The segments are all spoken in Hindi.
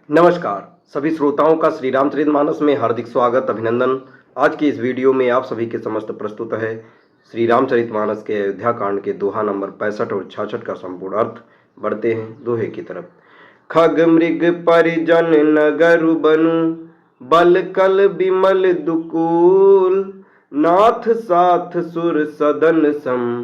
नमस्कार सभी श्रोताओं का श्री रामचरितमानस में हार्दिक स्वागत अभिनंदन। आज की इस वीडियो में आप सभी के समस्त प्रस्तुत है श्री रामचरितमानस के अयोध्या कांड के दोहा नंबर 65 और 66 का संपूर्ण अर्थ। बढ़ते हैं दोहे की तरफ। खग मृग परिजन नगरु बनु बल कल बिमल दुकूल नाथ साथ सुर सदन सम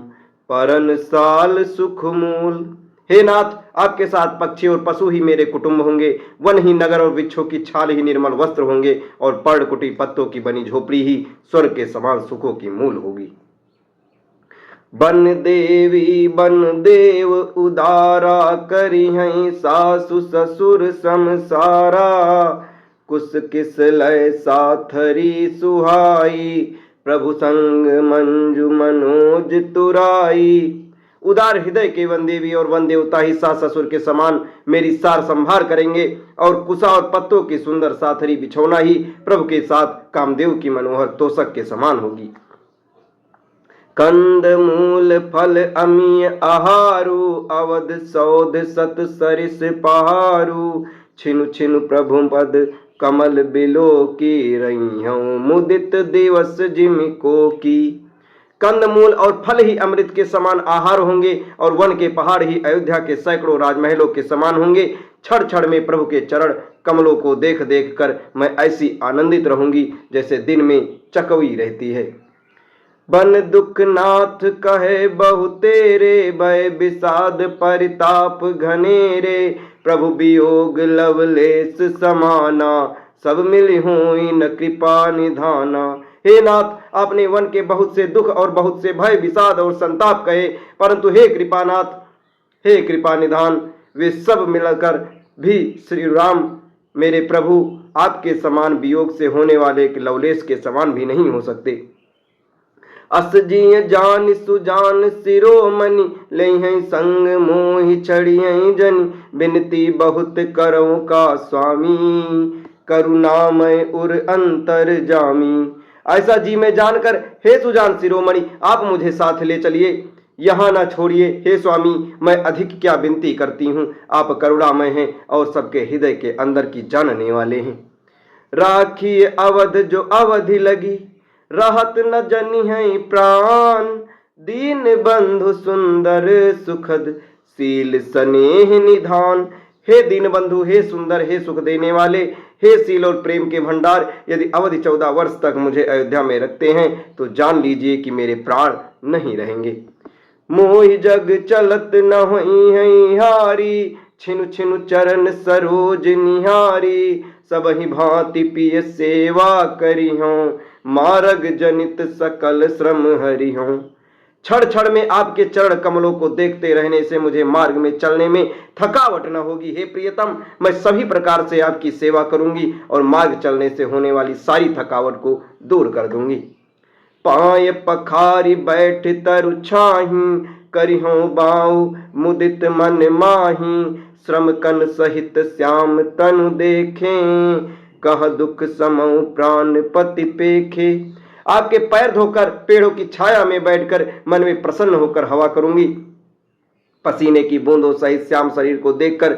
परन साल सुख मूल। हे नाथ, आपके साथ पक्षी और पशु ही मेरे कुटुंब होंगे, वन ही नगर और वृक्षों की छाल ही निर्मल वस्त्र होंगे और पर्णकुटी पत्तों की बनी झोपड़ी ही स्वर्ग के समान सुखों की मूल होगी। बन देवी बन देव उदारा करिहै सासु ससुर समसारा कुस किस लय साथरी सुहाई प्रभु संग मंजू मनोज तुराई। उदार हृदय के वन देवी और वन देवता ही सास ससुर के समान मेरी सार संभार करेंगे और कुसा और पत्तों की सुंदर साथरी बिछौना ही प्रभु के साथ कामदेव की मनोहर तोषक के समान होगी। कंद मूल फल अमीय आहारु अवध सौध सत सरिस पहारु छिनु छिनु प्रभु पद कमल बिलो की रही मुदित दिवस जिमिको की। कंदमूल और फल ही अमृत के समान आहार होंगे और वन के पहाड़ ही अयोध्या के सैकड़ों राजमहलों के समान होंगे। क्षण क्षण में प्रभु के चरण कमलों को देख देख कर मैं ऐसी आनंदित रहूंगी जैसे दिन में चकवी रहती है। बन दुख नाथ कहे बहु तेरे भय विषाद परिताप घनेरे प्रभु वियोग लवलेश समाना सब मिल होई न कृपा निधाना। हे नाथ, आपने वन के बहुत से दुख और बहुत से भय विषाद और संताप कहे, परंतु हे कृपानाथ, हे कृपा निधान, वे सब मिलकर भी श्री राम मेरे प्रभु आपके समान वियोग से होने वाले एक लवलेश के समान भी नहीं हो सकते। अस जिय जान सुजान शिरोमणि लई संग मोहि चढ़िय जन बिनती बहुत करो का स्वामी करुणामय उर अंतर जामी। ऐसा जी में जानकर हे सुजान शिरोमणि आप मुझे साथ ले चलिए, यहाँ न छोड़िए। हे स्वामी, मैं अधिक क्या विनती करती हूँ, आप करुणामय हैं और सबके हृदय के अंदर की जानने वाले हैं। राखिए अवध जो अवधि लगी रहत न जनी है प्राण दीन बंधु सुंदर सुखद शील स्नेह निधान। हे दीन बंधु, हे सुंदर, हे सुख देने वाले, हे शील और प्रेम के भंडार, यदि अवधि 14 वर्ष तक मुझे अयोध्या में रखते हैं तो जान लीजिए कि मेरे प्राण नहीं रहेंगे। मोहि जग चलत न होई है हारी छिनु छिनु चरण सरोज निहारी सब ही भांति पिय सेवा करी हूँ मार्ग जनित सकल श्रम हरि हूँ। क्षण क्षण में आपके चरण कमलों को देखते रहने से मुझे मार्ग में चलने में थकावट न होगी। हे प्रियतम, मैं सभी प्रकार से आपकी सेवा करूंगी और मार्ग चलने से होने वाली सारी थकावट को दूर कर दूंगी। पाय पखारी बैठ तरु छाही करिहो बाऊ मुदित मन माही श्रम कन सहित श्याम तनु देखे कह दुख समऊ प्राण पति पेखे। आपके पैर धोकर पेड़ों की छाया में बैठकर मन में प्रसन्न होकर हवा करूंगी। पसीने की बूंदों सहित श्याम शरीर को देखकर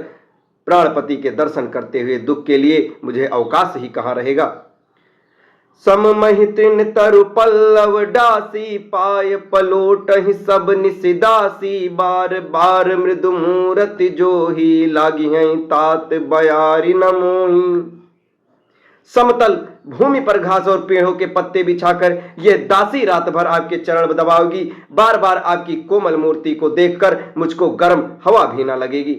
प्राणपति के दर्शन करते हुए दुख के लिए मुझे अवकाश ही कहाँ रहेगा। सममहितिन तरु पल्लव डासी पाय पलोट ही सब निसिदासी बार बार मृदु मूरति जो ही लागी हैं तात बयारी न मोही। समतल भूमि पर घास और पेड़ों के पत्ते बिछाकर यह दासी रात भर आपके चरण दबाओगी। बार बार आपकी कोमल मूर्ति को देखकर मुझको गर्म हवा भी न लगेगी।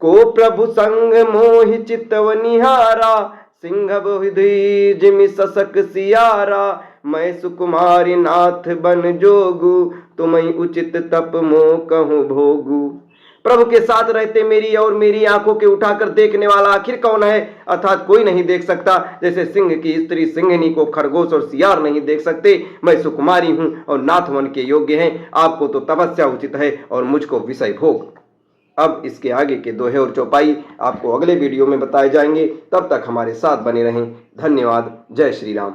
को प्रभु संग मोहि चितव निहारा सिंह बहुधि जिमि ससक सियारा मैं सुकुमारी नाथ बन जोगु तुम्हें उचित तप मो कहूँ भोगु। प्रभु के साथ रहते मेरी और मेरी आंखों के उठाकर देखने वाला आखिर कौन है, अर्थात कोई नहीं देख सकता। जैसे सिंह की स्त्री सिंहनी को खरगोश और सियार नहीं देख सकते, मैं सुकुमारी हूं और नाथ वन के योग्य हैं। आपको तो तपस्या उचित है और मुझको विषय भोग। अब इसके आगे के दोहे और चौपाई आपको अगले वीडियो में बताए जाएंगे। तब तक हमारे साथ बने रहें। धन्यवाद। जय श्री राम।